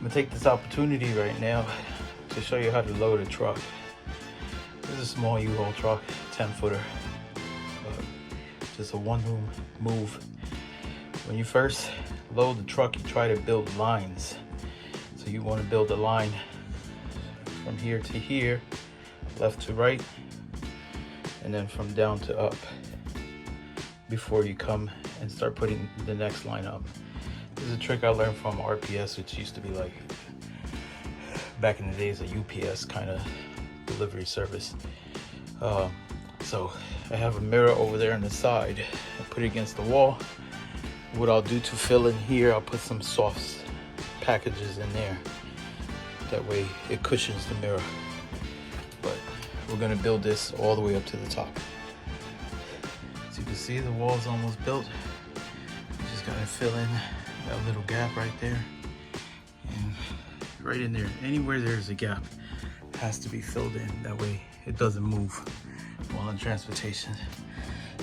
gonna take this opportunity right now to show you how to load a truck. This is a small U-Haul truck, 10-footer. Just a one-room move. When you first load the truck, you try to build lines. So you want to build a line from here to here, left to right, and then from down to up before you come and start putting the next line up. This is a trick I learned from RPS, which used to be like, back in the days, a UPS kind of delivery service. So I have a mirror over there on the side. I put it against the wall. What I'll do to fill in here, I'll put some soft packages in there. That way it cushions the mirror. But we're gonna build this all the way up to the top. As you can see, the wall's almost built. You just gotta fill in that little gap right there. And right in there, anywhere there's a gap has to be filled in. That way it doesn't move while in transportation.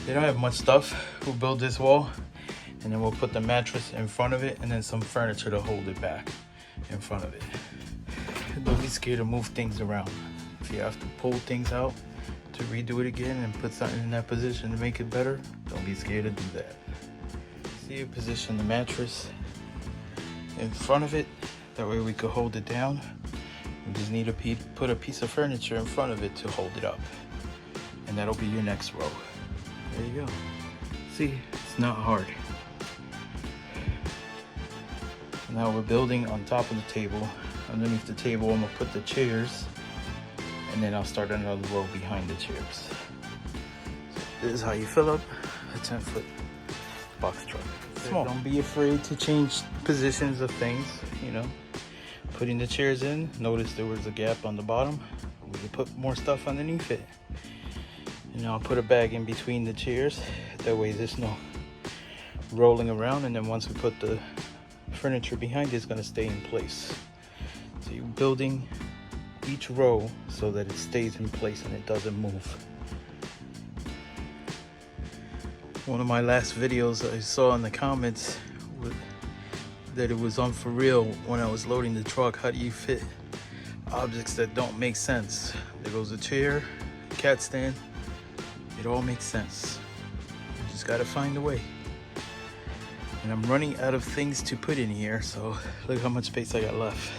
They don't have much stuff. We'll build this wall and then we'll put the mattress in front of it and then some furniture to hold it back in front of it. Don't be scared to move things around. If you have to pull things out to redo it again and put something in that position to make it better, don't be scared to do that. See, you position the mattress in front of it. That way we could hold it down. We just need to put a piece of furniture in front of it to hold it up. And that'll be your next row. There you go. See, it's not hard. Now we're building on top of the table. Underneath the table, I'm gonna put the chairs, and then I'll start another row behind the chairs. So this is how you fill up a 10-foot box truck. Small. Don't be afraid to change positions of things, you know. Putting the chairs in, notice there was a gap on the bottom. We can put more stuff underneath it. And I'll put a bag in between the chairs. That way there's no rolling around, and then once we put the furniture behind it, it's gonna stay in place. So you're building each row so that it stays in place and it doesn't move. One of my last videos I saw in the comments that it was on for real when I was loading the truck. How do you fit objects that don't make sense? There goes a chair, cat stand. It all makes sense. You just gotta find a way. And I'm running out of things to put in here, so look how much space I got left.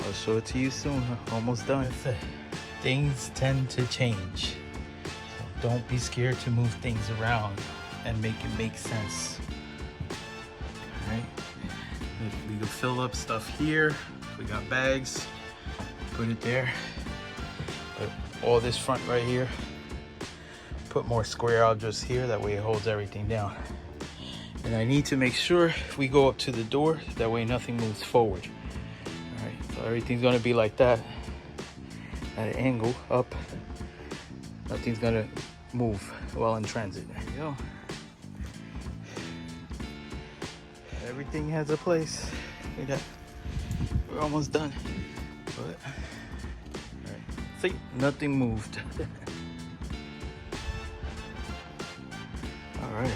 I'll show it to you soon. Almost done. Things tend to change. So don't be scared to move things around and make it make sense. Alright? We can fill up stuff here. We got bags. Put it there. But all this front right here, put more square objects here. That way it holds everything down. And I need to make sure we go up to the door. That way nothing moves forward. Alright, so everything's gonna be like that. At an angle, up. Nothing's gonna move while in transit. There you go. Everything has a place. Look at that. We're almost done. But, alright. See, nothing moved. Alright.